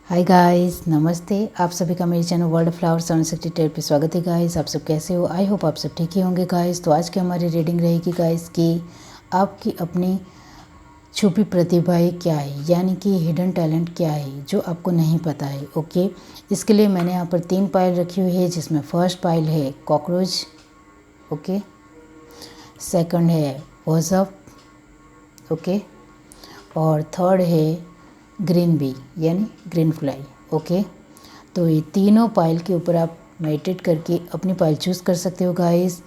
Hi guys, नमस्ते। आप सभी का मेरे चैनल वर्ल्ड फ्लावर 760 पे स्वागत है गाइस। आप सब कैसे हो? आई होप आप सब ठीक ही होंगे गाइस। तो आज की हमारी रीडिंग रहेगी गाइस कि आपकी अपनी छुपी प्रतिभाएं क्या है, यानी कि हिडन टैलेंट क्या है जो आपको नहीं पता है। ओके, इसके लिए मैंने यहाँ पर 3 पाइल रखी हुई है, जिसमें फर्स्ट पाइल है कॉकरोच, ओके, सेकंड है वॉजअप, ओके, और थर्ड है ग्रीन बी यानी ग्रीन फ्लाई। ओके, तो ये तीनों पाइल के ऊपर आप मेडिटेट करके अपनी पाइल चूज़ कर सकते हो गाइस।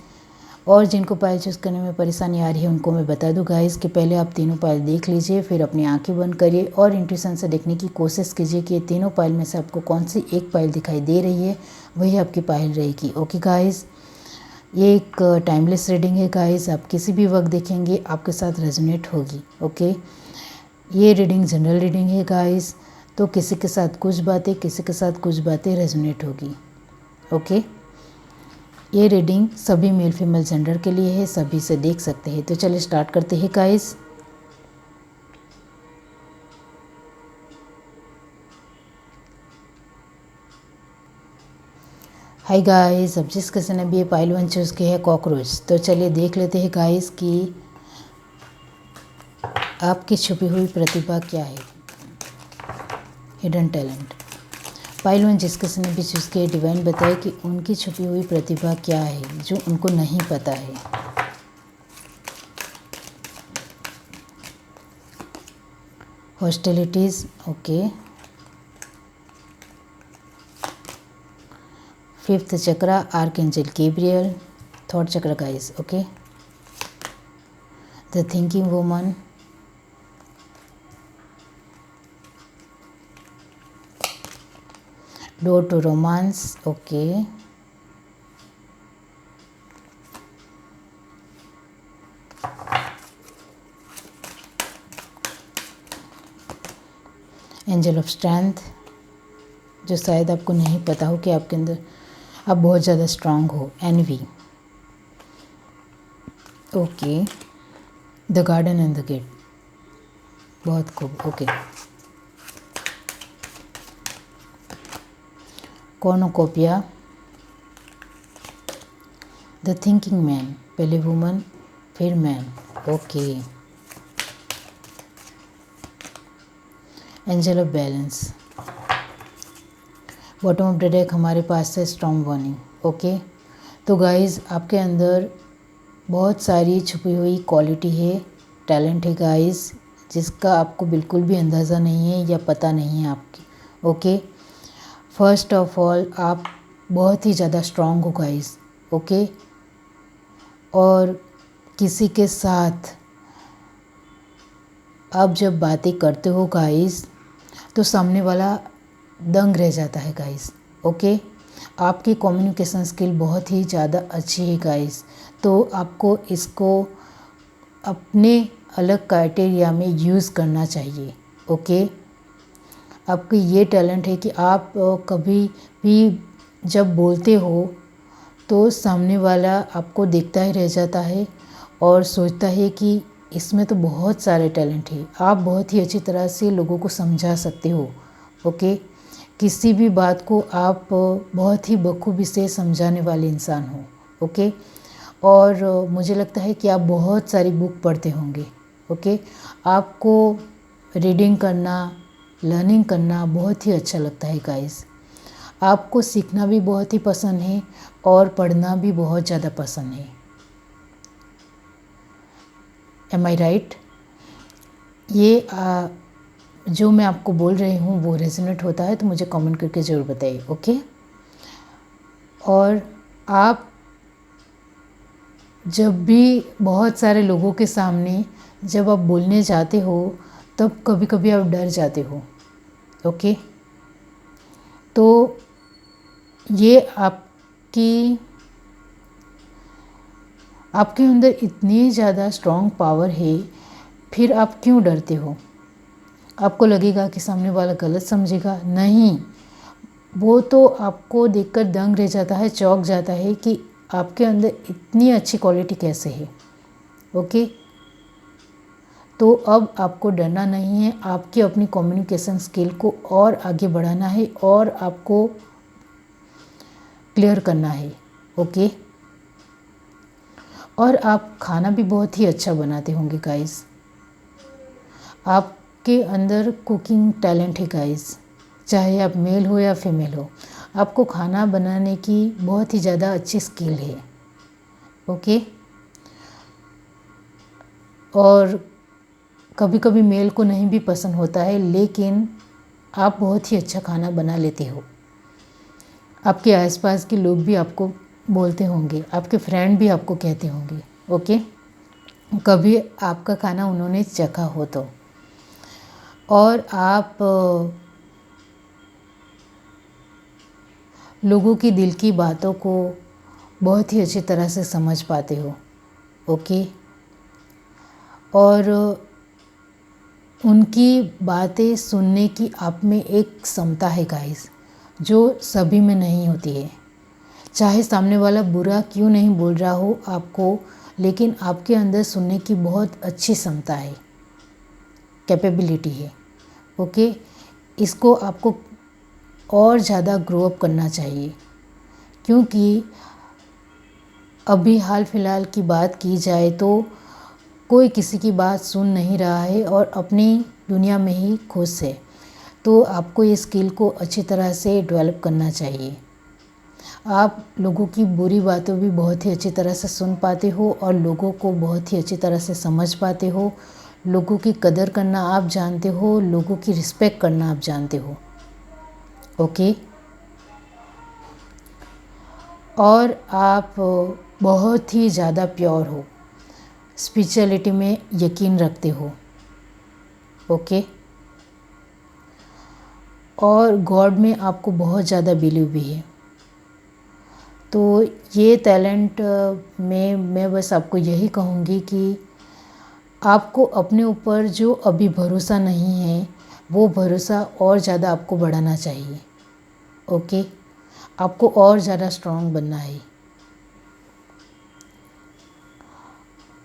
और जिनको पाइल चूज़ करने में परेशानी आ रही है उनको मैं बता दूं गाइस कि पहले आप तीनों पाइल देख लीजिए, फिर अपनी आंखें बंद करिए और इंट्यूशन से देखने की कोशिश कीजिए कि ये तीनों पाइल में से आपको कौन सी एक पाइल दिखाई दे रही है, वही आपकी पाइल रहेगी। ओके गाइस, ये एक टाइमलेस रीडिंग है गाइस, आप किसी भी वक्त देखेंगे आपके साथ रेजोनेट होगी। ओके, ये रीडिंग जनरल रीडिंग है गाइस, तो किसी के साथ कुछ बातें, किसी के साथ कुछ बातें रेजोनेट होगी। ओके, ये रीडिंग सभी मेल फीमेल जेंडर के लिए है, सभी से देख सकते हैं। तो चलिए स्टार्ट करते हैं गाइस। हाय गाइस, अब जिस किसी ने भी ये पाइल 1 चूज़ की है कॉकरोच, तो चलिए देख लेते हैं गाइस कि आपकी छुपी हुई प्रतिभा क्या है, हिडन टैलेंट। पाइल 1 जिस किसी ने भी चूज़ किया, डिवाइन बताए कि उनकी छुपी हुई प्रतिभा क्या है जो उनको नहीं पता है। Hostilities, okay, 5th chakra archangel Gabriel, 3rd chakra guys, okay, the thinking woman, door to romance, okay, angel of strength, जो शायद आपको नहीं पता हो कि आपके अंदर आप बहुत ज़्यादा स्ट्रांग हो, envy, okay, the garden and the gate, बहुत खूब, okay, cornucopia, the thinking man, पहले वुमन फिर man, okay, angel of balance, bottom of the deck हमारे पास है स्ट्रॉन्ग वार्निंग। ओके, तो गाइस आपके अंदर बहुत सारी छुपी हुई क्वालिटी है, टैलेंट है गाइस, जिसका आपको बिल्कुल भी अंदाज़ा नहीं है या पता नहीं है आपकी। ओके, फर्स्ट ऑफ ऑल आप बहुत ही ज़्यादा स्ट्रॉन्ग हो गाइस। ओके, और किसी के साथ आप जब बातें करते हो गाइस तो सामने वाला दंग रह जाता है गाइस। ओके, आपकी कम्युनिकेशन स्किल बहुत ही ज़्यादा अच्छी है गाइस, तो आपको इसको अपने अलग क्राइटेरिया में यूज़ करना चाहिए। ओके, आपकी ये टैलेंट है कि आप कभी भी जब बोलते हो तो सामने वाला आपको देखता ही रह जाता है और सोचता है कि इसमें तो बहुत सारे टैलेंट है। आप बहुत ही अच्छी तरह से लोगों को समझा सकते हो। ओके, किसी भी बात को आप बहुत ही बखूबी से समझाने वाले इंसान हो। ओके, और मुझे लगता है कि आप बहुत सारी बुक पढ़ते होंगे। ओके, आपको रीडिंग करना, लर्निंग करना बहुत ही अच्छा लगता है गाइस। आपको सीखना भी बहुत ही पसंद है और पढ़ना भी बहुत ज़्यादा पसंद है। एम आई राइट? ये जो मैं आपको बोल रही हूँ वो रेजोनेट होता है तो मुझे कमेंट करके ज़रूर बताइए। ओके, और आप जब भी बहुत सारे लोगों के सामने जब आप बोलने जाते हो तब कभी कभी आप डर जाते हो। ओके, तो ये आपके अंदर इतनी ज़्यादा स्ट्रॉन्ग पावर है, फिर आप क्यों डरते हो? आपको लगेगा कि सामने वाला गलत समझेगा, नहीं, वो तो आपको देखकर दंग रह जाता है, चौंक जाता है कि आपके अंदर इतनी अच्छी क्वालिटी कैसे है। ओके, तो अब आपको डरना नहीं है, आपकी अपनी कम्युनिकेशन स्किल को और आगे बढ़ाना है और आपको क्लियर करना है। ओके। और आप खाना भी बहुत ही अच्छा बनाते होंगे गाइस, आपके अंदर कुकिंग टैलेंट है गाइस, चाहे आप मेल हो या फीमेल हो, आपको खाना बनाने की बहुत ही ज़्यादा अच्छी स्किल है। ओके। और कभी कभी मेल को नहीं भी पसंद होता है, लेकिन आप बहुत ही अच्छा खाना बना लेते हो। आपके आसपास के लोग भी आपको बोलते होंगे, आपके फ्रेंड भी आपको कहते होंगे। ओके। कभी आपका खाना उन्होंने चखा हो तो। और आप लोगों की दिल की बातों को बहुत ही अच्छी तरह से समझ पाते हो। ओके। और उनकी बातें सुनने की आप में एक क्षमता है गाइस, जो सभी में नहीं होती है। चाहे सामने वाला बुरा क्यों नहीं बोल रहा हो आपको, लेकिन आपके अंदर सुनने की बहुत अच्छी क्षमता है, कैपेबिलिटी है। ओके। इसको आपको और ज़्यादा ग्रो अप करना चाहिए, क्योंकि अभी हाल फिलहाल की बात की जाए तो कोई किसी की बात सुन नहीं रहा है और अपनी दुनिया में ही खुश है। तो आपको ये स्किल को अच्छी तरह से डेवलप करना चाहिए। आप लोगों की बुरी बातें भी बहुत ही अच्छी तरह से सुन पाते हो और लोगों को बहुत ही अच्छी तरह से समझ पाते हो। लोगों की कदर करना आप जानते हो, लोगों की रिस्पेक्ट करना आप जानते हो। ओके। और आप बहुत ही ज़्यादा प्योर हो, स्पिरिचुअलिटी में यकीन रखते हो। ओके। और गॉड में आपको बहुत ज़्यादा बिलीव भी है। तो ये टैलेंट में मैं बस आपको यही कहूँगी कि आपको अपने ऊपर जो अभी भरोसा नहीं है, वो भरोसा और ज़्यादा आपको बढ़ाना चाहिए। ओके। आपको और ज़्यादा स्ट्रांग बनना है।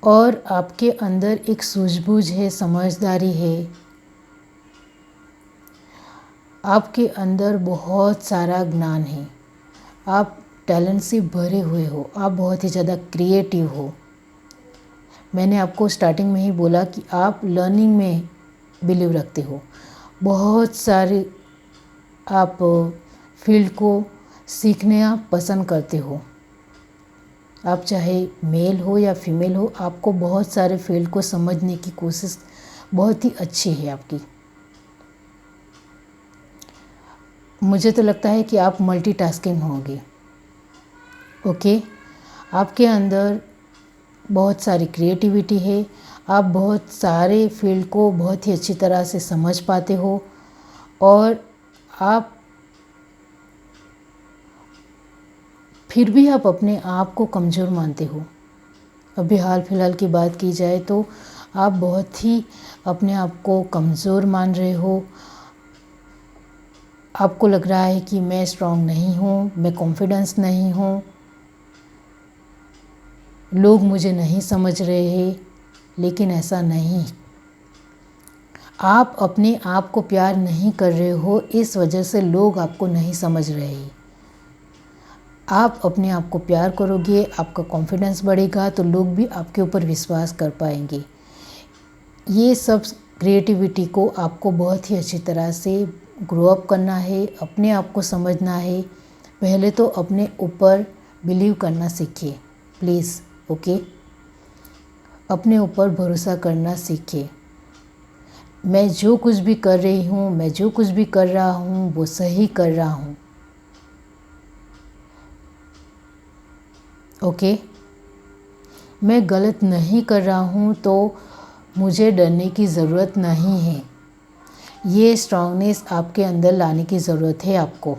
और आपके अंदर एक सूझबूझ है, समझदारी है, आपके अंदर बहुत सारा ज्ञान है, आप टैलेंट से भरे हुए हो, आप बहुत ही ज़्यादा क्रिएटिव हो। मैंने आपको स्टार्टिंग में ही बोला कि आप लर्निंग में बिलीव रखते हो। बहुत सारे आप फील्ड को सीखने आप पसंद करते हो। आप चाहे मेल हो या फीमेल हो, आपको बहुत सारे फील्ड को समझने की कोशिश बहुत ही अच्छी है आपकी। मुझे तो लगता है कि आप मल्टीटास्किंग होंगे। ओके। आपके अंदर बहुत सारी क्रिएटिविटी है, आप बहुत सारे फील्ड को बहुत ही अच्छी तरह से समझ पाते हो। और आप फिर भी आप अपने आप को कमज़ोर मानते हो। अभी हाल फिलहाल की बात की जाए तो आप बहुत ही अपने आप को कमज़ोर मान रहे हो। आपको लग रहा है कि मैं स्ट्रांग नहीं हूँ, मैं कॉन्फिडेंस नहीं हूँ, लोग मुझे नहीं समझ रहे हैं। लेकिन ऐसा नहीं, आप अपने आप को प्यार नहीं कर रहे हो, इस वजह से लोग आपको नहीं समझ रहे हैं। आप अपने आप को प्यार करोगे, आपका कॉन्फिडेंस बढ़ेगा, तो लोग भी आपके ऊपर विश्वास कर पाएंगे। ये सब क्रिएटिविटी को आपको बहुत ही अच्छी तरह से ग्रो अप करना है, अपने आप को समझना है। पहले तो अपने ऊपर बिलीव करना सीखिए प्लीज़। ओके। अपने ऊपर भरोसा करना सीखिए। मैं जो कुछ भी कर रही हूँ, मैं जो कुछ भी कर रहा हूँ, वो सही कर रहा हूँ। ओके। मैं गलत नहीं कर रहा हूँ तो मुझे डरने की ज़रूरत नहीं है। ये स्ट्रांगनेस आपके अंदर लाने की ज़रूरत है आपको,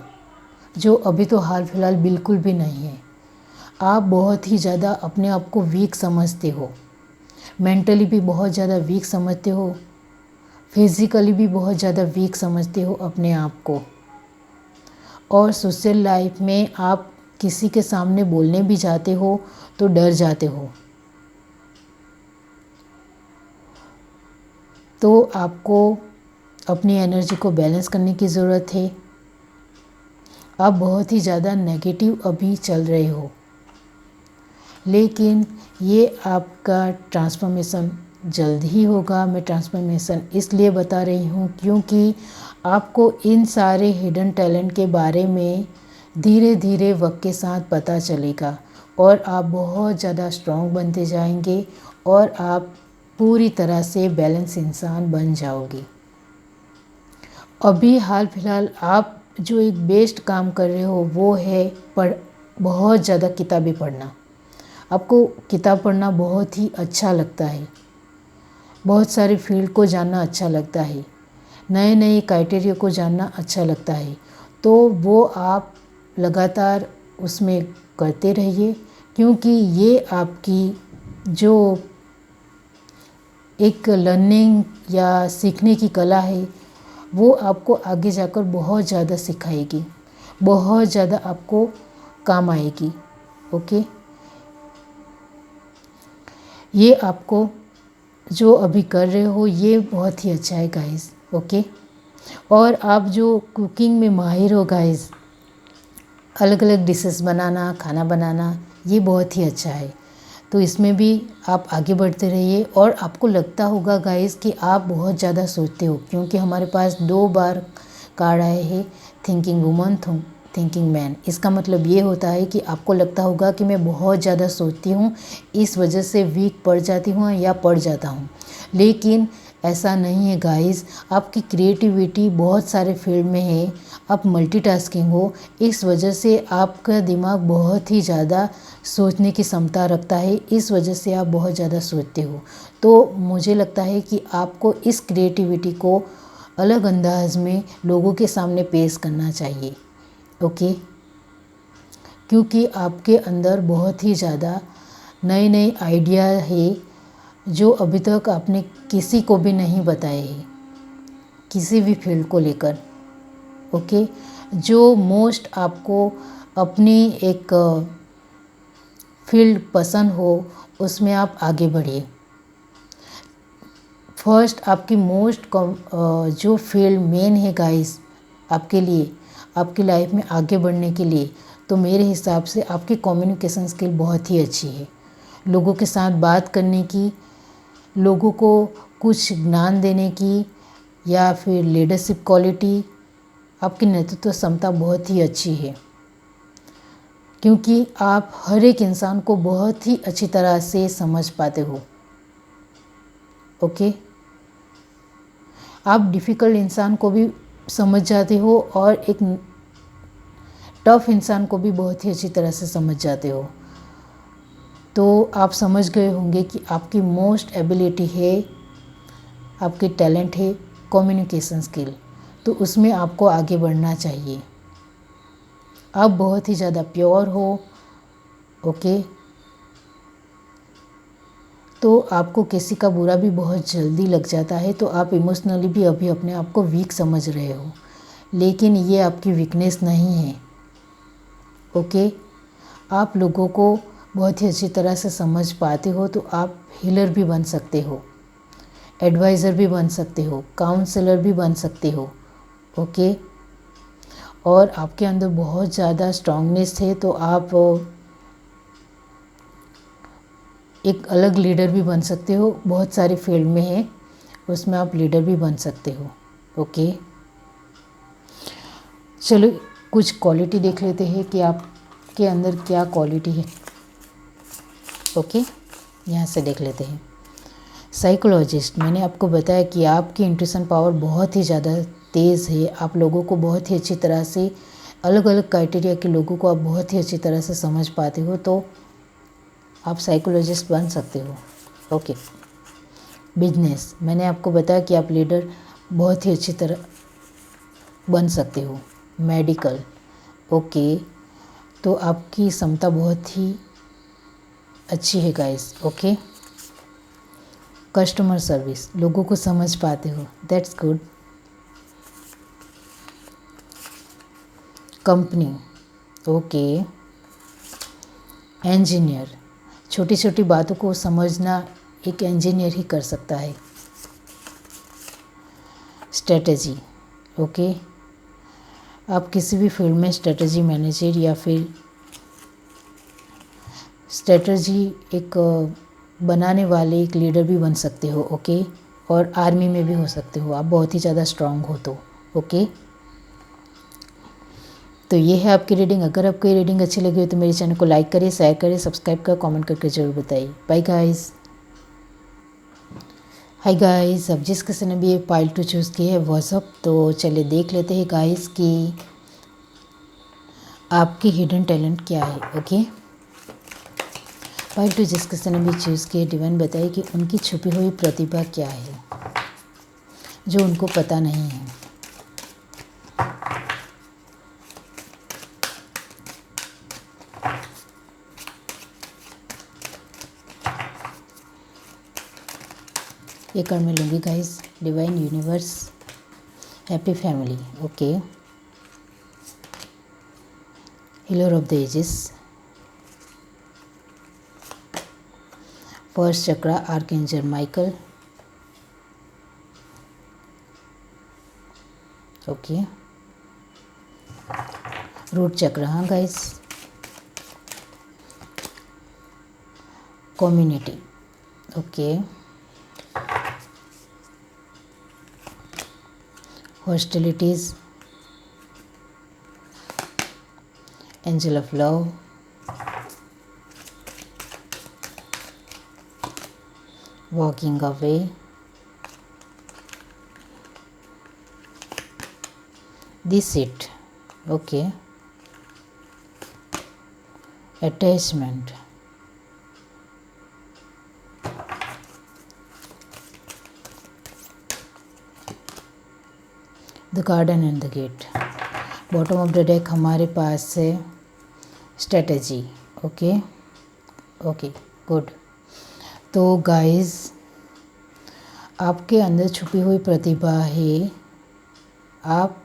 जो अभी तो हाल फिलहाल बिल्कुल भी नहीं है। आप बहुत ही ज़्यादा अपने आप को वीक समझते हो, मेंटली भी बहुत ज़्यादा वीक समझते हो, फिज़िकली भी बहुत ज़्यादा वीक समझते हो अपने आप को। और सोशल लाइफ में आप किसी के सामने बोलने भी जाते हो तो डर जाते हो। तो आपको अपनी एनर्जी को बैलेंस करने की ज़रूरत है। आप बहुत ही ज़्यादा नेगेटिव अभी चल रहे हो, लेकिन ये आपका ट्रांसफॉर्मेशन जल्द ही होगा। मैं ट्रांसफॉर्मेशन इसलिए बता रही हूँ क्योंकि आपको इन सारे हिडन टैलेंट के बारे में धीरे धीरे वक्त के साथ पता चलेगा और आप बहुत ज़्यादा स्ट्रॉन्ग बनते जाएंगे और आप पूरी तरह से बैलेंस इंसान बन जाओगे। अभी हाल फिलहाल आप जो एक बेस्ट काम कर रहे हो वो है बहुत ज़्यादा किताबें पढ़ना। आपको किताब पढ़ना बहुत ही अच्छा लगता है, बहुत सारे फील्ड को जानना अच्छा लगता है, नए नए क्राइटेरिया को जानना अच्छा लगता है। तो वो आप लगातार उसमें करते रहिए, क्योंकि ये आपकी जो एक लर्निंग या सीखने की कला है वो आपको आगे जाकर बहुत ज़्यादा सिखाएगी, बहुत ज़्यादा आपको काम आएगी। ओके, ये आपको जो अभी कर रहे हो ये बहुत ही अच्छा है गाइस। ओके, और आप जो कुकिंग में माहिर हो गाइस, अलग अलग डिशेस बनाना, खाना बनाना, ये बहुत ही अच्छा है। तो इसमें भी आप आगे बढ़ते रहिए। और आपको लगता होगा गाइस कि आप बहुत ज़्यादा सोचते हो, क्योंकि हमारे पास 2 बार कार्ड आए हैं, थिंकिंग वुमन, थिंकिंग मैन। इसका मतलब ये होता है कि आपको लगता होगा कि मैं बहुत ज़्यादा सोचती हूँ, इस वजह से वीक पड़ जाती हूँ या पड़ जाता हूँ। लेकिन ऐसा नहीं है गाइस, आपकी क्रिएटिविटी बहुत सारे फील्ड में है, आप मल्टीटास्किंग हो, इस वजह से आपका दिमाग बहुत ही ज़्यादा सोचने की क्षमता रखता है, इस वजह से आप बहुत ज़्यादा सोचते हो। तो मुझे लगता है कि आपको इस क्रिएटिविटी को अलग अंदाज में लोगों के सामने पेश करना चाहिए। ओके, क्योंकि आपके अंदर बहुत ही ज़्यादा नए नए आइडिया है जो अभी तक आपने किसी को भी नहीं बताए हैं, किसी भी फील्ड को लेकर। ओके, जो मोस्ट आपको अपनी एक फील्ड पसंद हो उसमें आप आगे बढ़िए। फर्स्ट आपकी मोस्ट जो फील्ड मेन है गाइस आपके लिए, आपकी लाइफ में आगे बढ़ने के लिए, तो मेरे हिसाब से आपकी कम्युनिकेशन स्किल बहुत ही अच्छी है। लोगों के साथ बात करने की, लोगों को कुछ ज्ञान देने की, या फिर लीडरशिप क्वालिटी, आपकी नेतृत्व क्षमता बहुत ही अच्छी है, क्योंकि आप हर एक इंसान को बहुत ही अच्छी तरह से समझ पाते हो। ओके, आप डिफ़िकल्ट इंसान को भी समझ जाते हो और एक टफ इंसान को भी बहुत ही अच्छी तरह से समझ जाते हो। तो आप समझ गए होंगे कि आपकी मोस्ट एबिलिटी है, आपकी टैलेंट है कम्युनिकेशन स्किल, तो उसमें आपको आगे बढ़ना चाहिए। आप बहुत ही ज़्यादा प्योर हो। ओके, तो आपको किसी का बुरा भी बहुत जल्दी लग जाता है, तो आप इमोशनली भी अभी अपने आप को वीक समझ रहे हो, लेकिन ये आपकी वीकनेस नहीं है। ओके, आप लोगों को बहुत ही अच्छी तरह से समझ पाते हो, तो आप हीलर भी बन सकते हो, एडवाइज़र भी बन सकते हो, काउंसलर भी बन सकते हो। ओके, और आपके अंदर बहुत ज़्यादा स्ट्रांगनेस है, तो आप एक अलग लीडर भी बन सकते हो। बहुत सारे फील्ड में है, उसमें आप लीडर भी बन सकते हो। ओके, चलो कुछ क्वालिटी देख लेते हैं कि आपके अंदर क्या क्वालिटी है। ओके, यहाँ से देख लेते हैं। साइकोलॉजिस्ट, मैंने आपको बताया कि आपकी इंट्यूशन पावर बहुत ही ज़्यादा तेज़ है। आप लोगों को बहुत ही अच्छी तरह से, अलग अलग क्राइटेरिया के लोगों को आप बहुत ही अच्छी तरह से समझ पाते हो, तो आप साइकोलॉजिस्ट बन सकते हो। ओके, बिजनेस, मैंने आपको बताया कि आप लीडर बहुत ही अच्छी तरह बन सकते हो। मेडिकल, ओके, तो आपकी क्षमता बहुत ही अच्छी है गाइस। ओके, कस्टमर सर्विस, लोगों को समझ पाते हो, that's good. Company, okay. Engineer, छोटी छोटी बातों को समझना एक इंजीनियर ही कर सकता है। स्ट्रेटजी। ओके, आप किसी भी फील्ड में स्ट्रेटजी मैनेजर या फिर स्ट्रेटजी एक बनाने वाले एक लीडर भी बन सकते हो। ओके, और आर्मी में भी हो सकते हो, आप बहुत ही ज़्यादा स्ट्रांग हो तो। ओके, तो ये है आपकी रीडिंग। अगर आपको ये रीडिंग अच्छी लगी हो तो मेरे चैनल को लाइक करिए, शेयर करिए, सब्सक्राइब कर, कमेंट करके ज़रूर बताइए। Bye guys. हाय गाइस, अब जिस किसी ने भी ये पाइल टू चूज़ की है व्हाट्सअप, तो चलिए देख लेते हैं गाइस कि आपकी हिडन टैलेंट क्या है। ओके, पाइल टू जिस किसी ने भी चूज़ की है, डिवाइन बताइए कि उनकी छुपी हुई प्रतिभा क्या है जो उनको पता नहीं है। ये कार्ड मैं लूँगी guys. Divine universe, happy family. Okay, healer of the ages, first chakra, archangel Michael. Okay, root chakra, हाँ guys, community. Okay, hostilities, angel of love, walking away, this it. Okay, attachment, the garden and the gate. Bottom of the deck हमारे पास है strategy. Okay okay, good. तो guys, आपके अंदर छुपी हुई प्रतिभा है। आप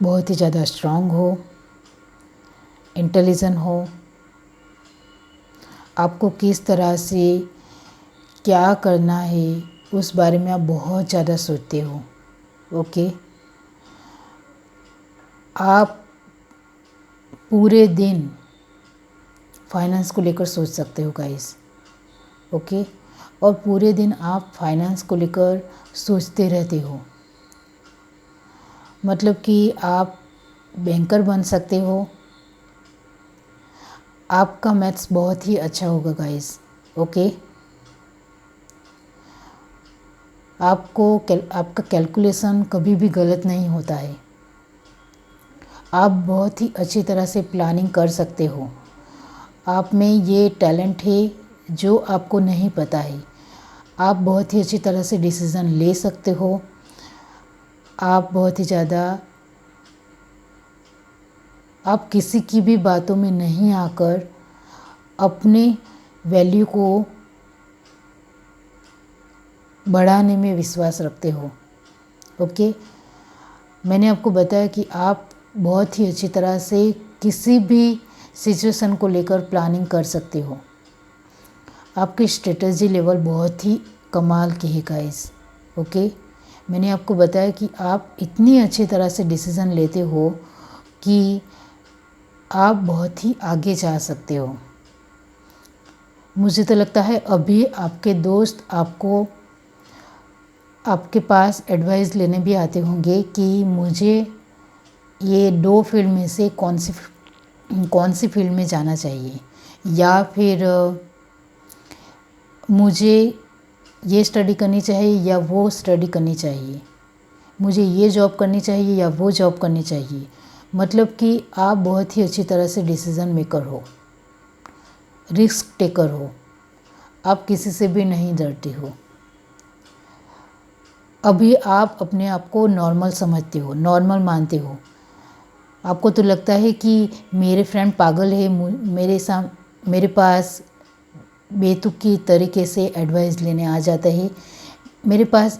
बहुत ही ज़्यादा स्ट्रांग हो, इंटेलिजेंट हो। आपको किस तरह से क्या करना है उस बारे में आप बहुत ज़्यादा सोचते हो। ओके, आप पूरे दिन फाइनेंस को लेकर सोच सकते हो गाइस। ओके, और पूरे दिन आप फाइनेंस को लेकर सोचते रहते हो। मतलब कि आप बैंकर बन सकते हो। आपका मैथ्स बहुत ही अच्छा होगा गाइस। ओके, आपका कैलकुलेशन कभी भी गलत नहीं होता है। आप बहुत ही अच्छी तरह से प्लानिंग कर सकते हो। आप में ये टैलेंट है जो आपको नहीं पता है। आप बहुत ही अच्छी तरह से डिसीज़न ले सकते हो। आप बहुत ही ज़्यादा, आप किसी की भी बातों में नहीं आकर अपने वैल्यू को बढ़ाने में विश्वास रखते हो। ओके, मैंने आपको बताया कि आप बहुत ही अच्छी तरह से किसी भी सिचुएशन को लेकर प्लानिंग कर सकते हो। आपकी स्ट्रेटजी लेवल बहुत ही कमाल की है गाइस। ओके, मैंने आपको बताया कि आप इतनी अच्छी तरह से डिसीज़न लेते हो कि आप बहुत ही आगे जा सकते हो। मुझे तो लगता है अभी आपके दोस्त आपके पास एडवाइस लेने भी आते होंगे कि मुझे ये 2 फील्ड में से कौन सी फील्ड में जाना चाहिए, या फिर मुझे ये स्टडी करनी चाहिए या वो स्टडी करनी चाहिए, मुझे ये जॉब करनी चाहिए या वो जॉब करनी चाहिए। मतलब कि आप बहुत ही अच्छी तरह से डिसीज़न मेकर हो, रिस्क टेकर हो। आप किसी से भी नहीं डरते हो। अभी आप अपने आप को नॉर्मल समझते हो, नॉर्मल मानते हो। आपको तो लगता है कि मेरे फ्रेंड पागल है, मेरे पास बेतुकी तरीके से एडवाइस लेने आ जाता है, मेरे पास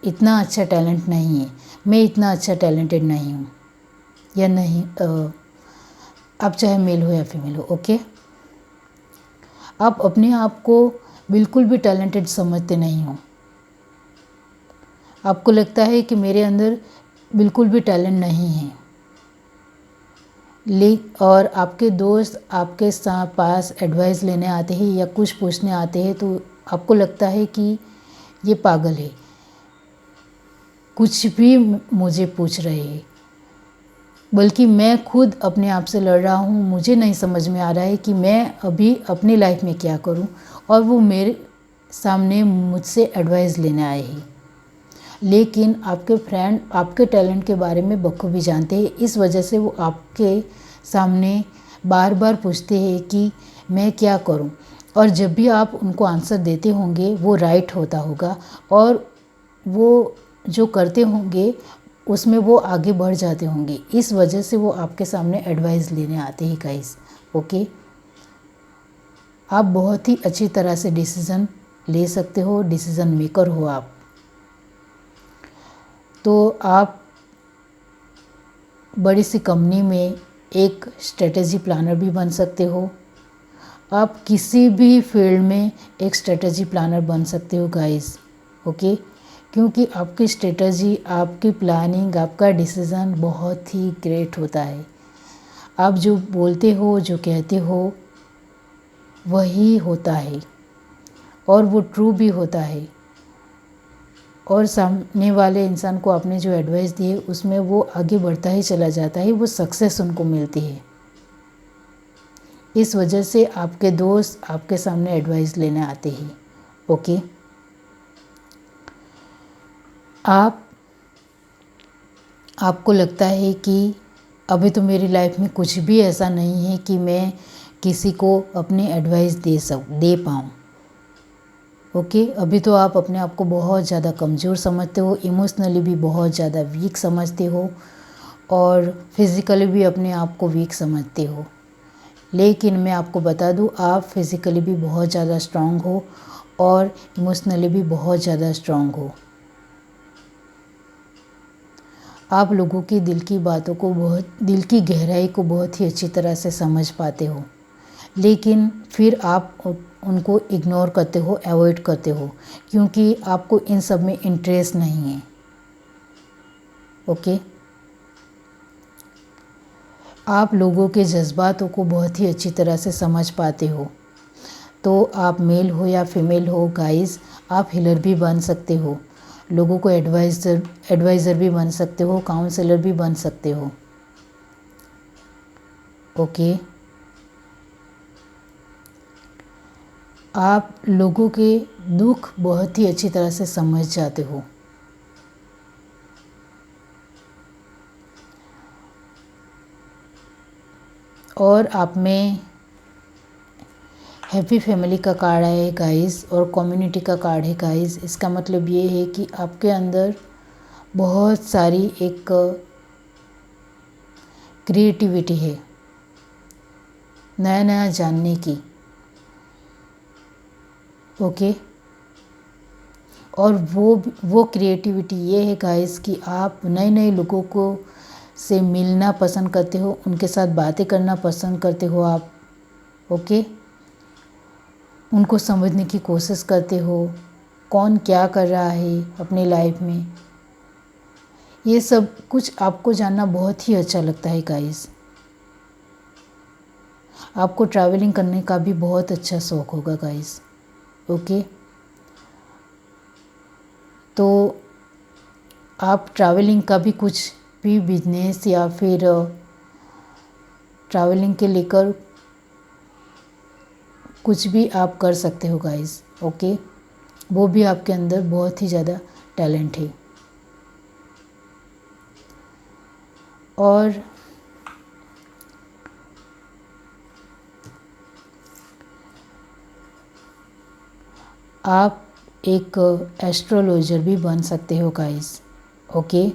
इतना अच्छा टैलेंट नहीं है, मैं इतना अच्छा टैलेंटेड नहीं हूँ या नहीं। आप चाहे मेल हो या फीमेल हो। ओके, आप अपने आप को बिल्कुल भी टैलेंटेड समझते नहीं हो। आपको लगता है कि मेरे अंदर बिल्कुल भी टैलेंट नहीं है। और आपके दोस्त आपके पास एडवाइस लेने आते हैं या कुछ पूछने आते हैं तो आपको लगता है कि ये पागल है, कुछ भी मुझे पूछ रहे हैं। बल्कि मैं खुद अपने आप से लड़ रहा हूँ, मुझे नहीं समझ में आ रहा है कि मैं अभी अपनी लाइफ में क्या करूँ, और वो मेरे सामने मुझसे एडवाइस लेने आए हैं। लेकिन आपके फ्रेंड आपके टैलेंट के बारे में बखूबी जानते हैं, इस वजह से वो आपके सामने बार बार पूछते हैं कि मैं क्या करूं। और जब भी आप उनको आंसर देते होंगे वो राइट होता होगा, और वो जो करते होंगे उसमें वो आगे बढ़ जाते होंगे। इस वजह से वो आपके सामने एडवाइस लेने आते हैं गाइस। ओके, आप बहुत ही अच्छी तरह से डिसीज़न ले सकते हो, डिसीज़न मेकर हो आप। तो आप बड़ी सी कंपनी में एक स्ट्रेटजी प्लानर भी बन सकते हो। आप किसी भी फील्ड में एक स्ट्रेटजी प्लानर बन सकते हो गाइस। ओके, क्योंकि आपकी स्ट्रेटजी, आपकी प्लानिंग, आपका डिसीज़न बहुत ही ग्रेट होता है। आप जो बोलते हो, जो कहते हो, वही होता है और वो ट्रू भी होता है। और सामने वाले इंसान को आपने जो एडवाइस दी है उसमें वो आगे बढ़ता ही चला जाता है, वो सक्सेस उनको मिलती है। इस वजह से आपके दोस्त आपके सामने एडवाइस लेने आते हैं। ओके, आपको लगता है कि अभी तो मेरी लाइफ में कुछ भी ऐसा नहीं है कि मैं किसी को अपनी एडवाइस दे पाऊँ। ओके, अभी तो आप अपने आप को बहुत ज़्यादा कमज़ोर समझते हो, इमोशनली भी बहुत ज़्यादा वीक समझते हो, और फिज़िकली भी अपने आप को वीक समझते हो। लेकिन मैं आपको बता दूं, आप फिज़िकली भी बहुत ज़्यादा स्ट्रांग हो और इमोशनली भी बहुत ज़्यादा स्ट्रांग हो। आप लोगों की दिल की बातों को, दिल की गहराई को बहुत ही अच्छी तरह से समझ पाते हो, लेकिन फिर आप उनको इग्नोर करते हो, अवॉइड करते हो, क्योंकि आपको इन सब में इंटरेस्ट नहीं है। ओके, आप लोगों के जज्बातों को बहुत ही अच्छी तरह से समझ पाते हो। तो आप मेल हो या फीमेल हो गाइस, आप हीलर भी बन सकते हो, लोगों को एडवाइज़र भी बन सकते हो, काउंसलर भी बन सकते हो। ओके, आप लोगों के दुख बहुत ही अच्छी तरह से समझ जाते हो। और आप में हैप्पी फैमिली का कार्ड है गाइस, और कम्युनिटी का कार्ड है गाइस। इसका मतलब ये है कि आपके अंदर बहुत सारी एक क्रिएटिविटी है, नया नया जानने की। ओके, और वो क्रिएटिविटी ये है गाइस कि आप नए नए लोगों को से मिलना पसंद करते हो, उनके साथ बातें करना पसंद करते हो आप। ओके, उनको समझने की कोशिश करते हो, कौन क्या कर रहा है अपनी लाइफ में, ये सब कुछ आपको जानना बहुत ही अच्छा लगता है गाइस। आपको ट्रैवलिंग करने का भी बहुत अच्छा शौक होगा गाइस। ओके, तो आप ट्रैवलिंग का भी कुछ भी बिजनेस या फिर ट्रैवलिंग के लेकर कुछ भी आप कर सकते हो गाइस। ओके, वो भी आपके अंदर बहुत ही ज़्यादा टैलेंट है। और आप एक एस्ट्रोलॉजर भी बन सकते हो गाइस। ओके,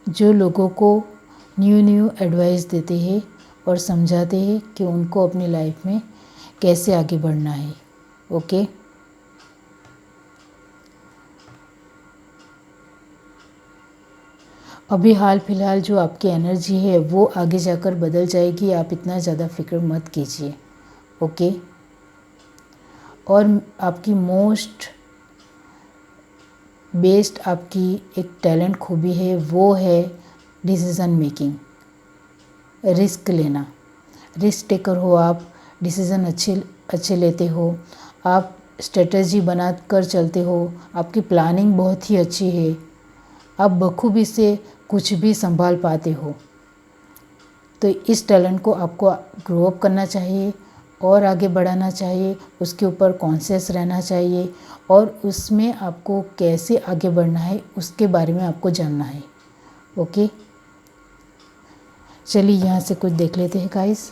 जो लोगों को न्यू एडवाइस देते हैं और समझाते हैं कि उनको अपनी लाइफ में कैसे आगे बढ़ना है। ओके, अभी हाल फिलहाल जो आपकी एनर्जी है वो आगे जाकर बदल जाएगी, आप इतना ज़्यादा फिक्र मत कीजिए। ओके। और आपकी मोस्ट बेस्ट आपकी एक टैलेंट खूबी है, वो है डिसीज़न मेकिंग, रिस्क लेना। रिस्क टेकर हो आप, डिसीज़न अच्छे लेते हो, आप स्ट्रेटजी बना कर चलते हो, आपकी प्लानिंग बहुत ही अच्छी है, आप बखूबी से कुछ भी संभाल पाते हो। तो इस टैलेंट को आपको ग्रो अप करना चाहिए और आगे बढ़ाना चाहिए, उसके ऊपर कॉन्शियस रहना चाहिए और उसमें आपको कैसे आगे बढ़ना है उसके बारे में आपको जानना है। ओके, चलिए यहाँ से कुछ देख लेते हैं गाइस।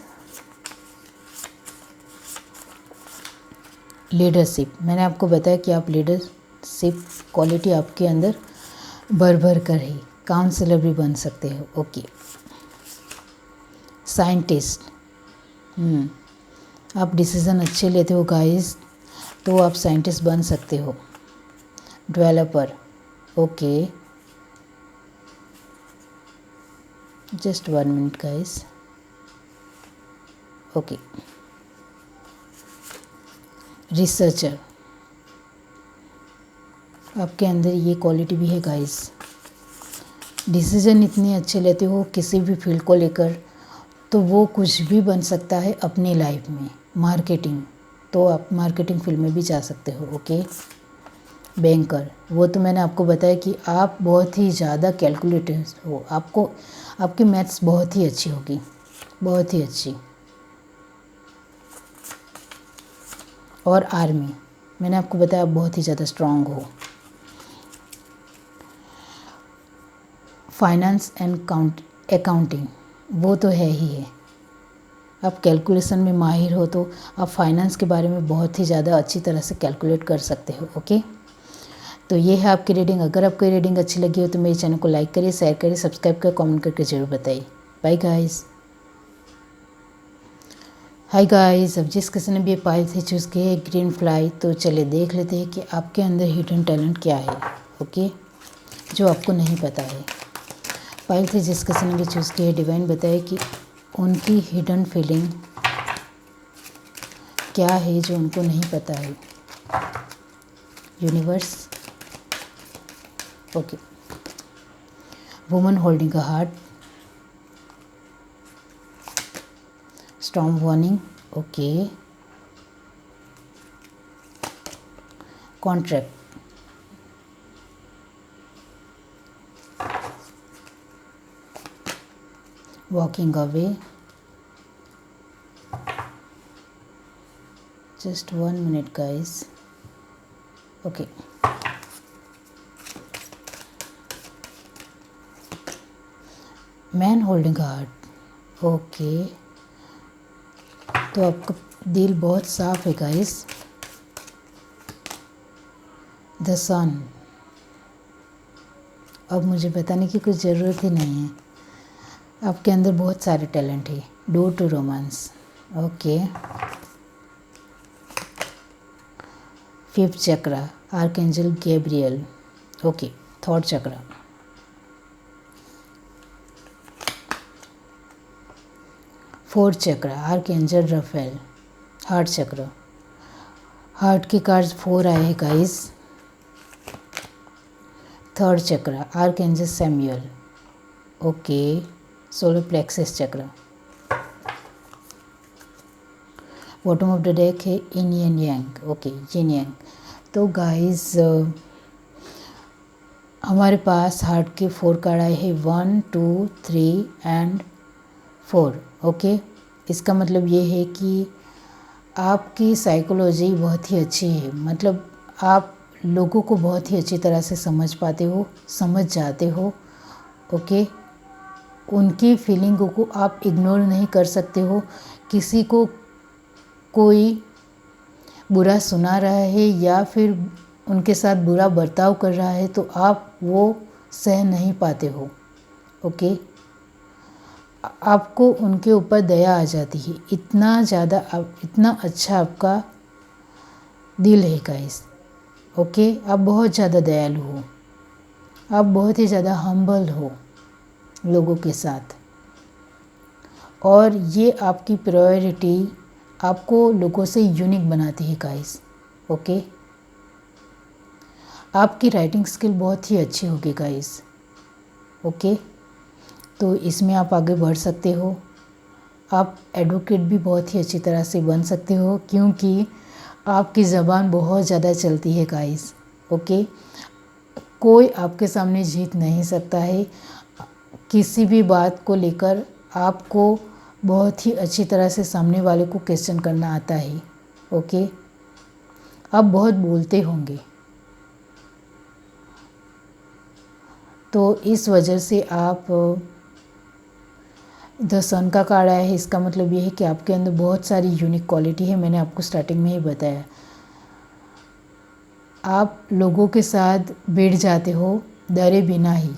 लीडरशिप, मैंने आपको बताया कि आप लीडरशिप क्वालिटी आपके अंदर भर भर कर है, काउंसलर भी बन सकते हो। ओके। साइंटिस्ट, आप डिसीज़न अच्छे लेते हो गाइस, तो आप साइंटिस्ट बन सकते हो। Developer, okay, just 1 minute guys. Okay. Researcher, आपके अंदर ये क्वालिटी भी है गाइस, डिसीज़न इतने अच्छे लेते हो किसी भी फील्ड को लेकर, तो वो कुछ भी बन सकता है अपनी लाइफ में। मार्केटिंग, तो आप मार्केटिंग फील्ड में भी जा सकते हो। ओके। बैंकर, वो तो मैंने आपको बताया कि आप बहुत ही ज़्यादा कैलकुलेटर हो, आपको आपकी मैथ्स बहुत ही अच्छी होगी, बहुत ही अच्छी। और आर्मी, मैंने आपको बताया आप बहुत ही ज़्यादा स्ट्रांग हो। फाइनेंस एंड अकाउंटिंग, वो तो है ही है, आप कैलकुलेशन में माहिर हो, तो आप फाइनेंस के बारे में बहुत ही ज़्यादा अच्छी तरह से कैलकुलेट कर सकते हो। ओके, तो ये है आपकी रीडिंग। अगर आपको ये रीडिंग अच्छी लगी हो तो मेरे चैनल को लाइक करिए, शेयर करिए, सब्सक्राइब कर, कमेंट करके ज़रूर बताइए। Bye guys. हाय गाइस, अब जिस किसी ने भी पाइल से चूज़ किया है ग्रीन फ्लाई, तो चलिए देख लेते हैं कि आपके अंदर हिडन टैलेंट क्या है। ओके, जो आपको नहीं पता है। पाइल से जिस किसी ने भी चूज़ किया है, डिवाइन बताए कि उनकी हिडन फीलिंग क्या है जो उनको नहीं पता है। Universe, okay. Woman holding a heart, storm warning, okay. Contract, walking away, just 1 minute guys। Okay, man holding heart, okay. तो आपका दिल बहुत साफ है गाइस। द सन, अब मुझे बताने की कुछ ज़रूरत ही नहीं है, आपके अंदर बहुत सारे टैलेंट है। Door to romance, okay. Fifth chakra, archangel Gabriel, okay. Third chakra, fourth chakra, archangel Raphael. Heart chakra, heart के कार्ड्स 4 आए हैं guys. Third chakra, archangel Samuel, okay. Solar plexus chakra, bottom of the deck है इन येन यांग, ओके, यिन यांग। तो गाइस हमारे पास हार्ट के 4 कार्ड आए हैं, 1 2 3 एंड 4, ओके। इसका मतलब ये है कि आपकी साइकोलॉजी बहुत ही अच्छी है, मतलब आप लोगों को बहुत ही अच्छी तरह से समझ पाते हो, समझ जाते हो। ओके, उनकी फीलिंगों को आप इग्नोर नहीं कर सकते हो। किसी को कोई बुरा सुना रहा है या फिर उनके साथ बुरा बर्ताव कर रहा है तो आप वो सह नहीं पाते हो। ओके, आपको उनके ऊपर दया आ जाती है, इतना ज़्यादा इतना अच्छा आपका दिल है गाइस। ओके, आप बहुत ज़्यादा दयालु हो, आप बहुत ही ज़्यादा हम्बल हो। लोगों के साथ, और ये आपकी प्रायोरिटी आपको लोगों से यूनिक बनाती है गाइस। ओके, आपकी राइटिंग स्किल बहुत ही अच्छी होगी गाइस। ओके, तो इसमें आप आगे बढ़ सकते हो। आप एडवोकेट भी बहुत ही अच्छी तरह से बन सकते हो, क्योंकि आपकी ज़बान बहुत ज़्यादा चलती है गाइस। ओके, कोई आपके सामने जीत नहीं सकता है। किसी भी बात को लेकर आपको बहुत ही अच्छी तरह से सामने वाले को क्वेश्चन करना आता है। ओके, आप बहुत बोलते होंगे, तो इस वजह से आप द सन का कार्ड आया है। इसका मतलब ये है कि आपके अंदर बहुत सारी यूनिक क्वालिटी है। मैंने आपको स्टार्टिंग में ही बताया, आप लोगों के साथ बैठ जाते हो डरे बिना ही,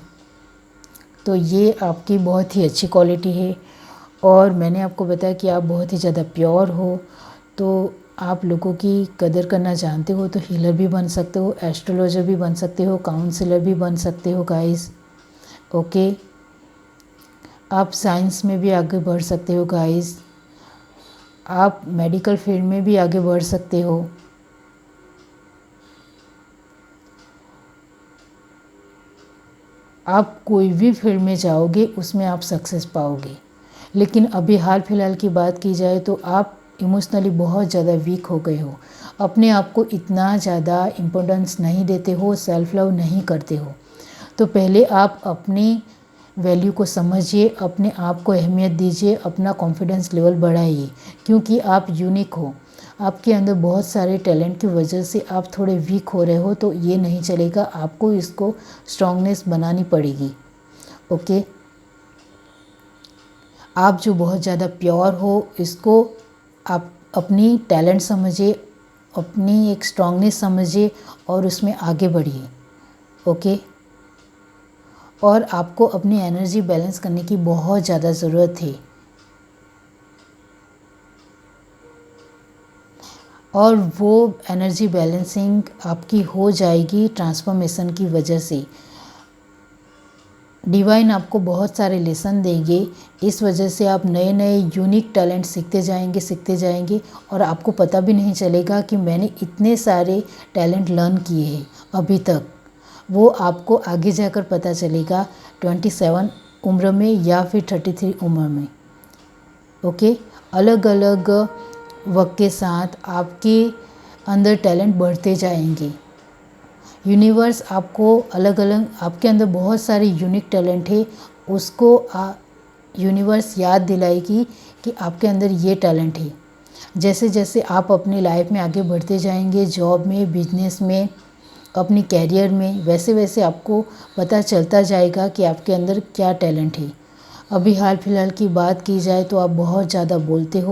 तो ये आपकी बहुत ही अच्छी क्वालिटी है। और मैंने आपको बताया कि आप बहुत ही ज़्यादा प्योर हो, तो आप लोगों की कदर करना जानते हो, तो हीलर भी बन सकते हो, एस्ट्रोलॉजर भी बन सकते हो, काउंसलर भी बन सकते हो गाइस। ओके, आप साइंस में भी आगे बढ़ सकते हो गाइस, आप मेडिकल फील्ड में भी आगे बढ़ सकते हो। आप कोई भी फील्ड में जाओगे उसमें आप सक्सेस पाओगे। लेकिन अभी हाल फिलहाल की बात की जाए तो आप इमोशनली बहुत ज़्यादा वीक हो गए हो, अपने आप को इतना ज़्यादा इम्पोर्टेंस नहीं देते हो, सेल्फ लव नहीं करते हो। तो पहले आप अपनी वैल्यू को समझिए, अपने आप को अहमियत दीजिए, अपना कॉन्फिडेंस लेवल बढ़ाइए, क्योंकि आप यूनिक हो। आपके अंदर बहुत सारे टैलेंट की वजह से आप थोड़े वीक हो रहे हो, तो ये नहीं चलेगा, आपको इसको स्ट्रॉन्गनेस बनानी पड़ेगी। ओके, आप जो बहुत ज़्यादा प्योर हो, इसको आप अपनी टैलेंट समझिए, अपनी एक स्ट्रॉन्गनेस समझिए और उसमें आगे बढ़िए। ओके, और आपको अपनी एनर्जी बैलेंस करने की बहुत ज़्यादा ज़रूरत है, और वो एनर्जी बैलेंसिंग आपकी हो जाएगी ट्रांसफॉर्मेशन की वजह से। डिवाइन आपको बहुत सारे लेसन देंगे, इस वजह से आप नए नए यूनिक टैलेंट सीखते जाएंगे और आपको पता भी नहीं चलेगा कि मैंने इतने सारे टैलेंट लर्न किए हैं अभी तक। वो आपको आगे जाकर पता चलेगा 27 उम्र में या फिर 33 उम्र में। ओके, अलग अलग वक्त के साथ आपके अंदर टैलेंट बढ़ते जाएंगे। यूनिवर्स आपको अलग अलग, आपके अंदर बहुत सारे यूनिक टैलेंट है, उसको यूनिवर्स याद दिलाएगी कि आपके अंदर ये टैलेंट है। जैसे जैसे आप अपनी लाइफ में आगे बढ़ते जाएंगे, जॉब में, बिजनेस में, अपनी कैरियर में, वैसे वैसे आपको पता चलता जाएगा कि आपके अंदर क्या टैलेंट है। अभी हाल फिलहाल की बात की जाए तो आप बहुत ज़्यादा बोलते हो,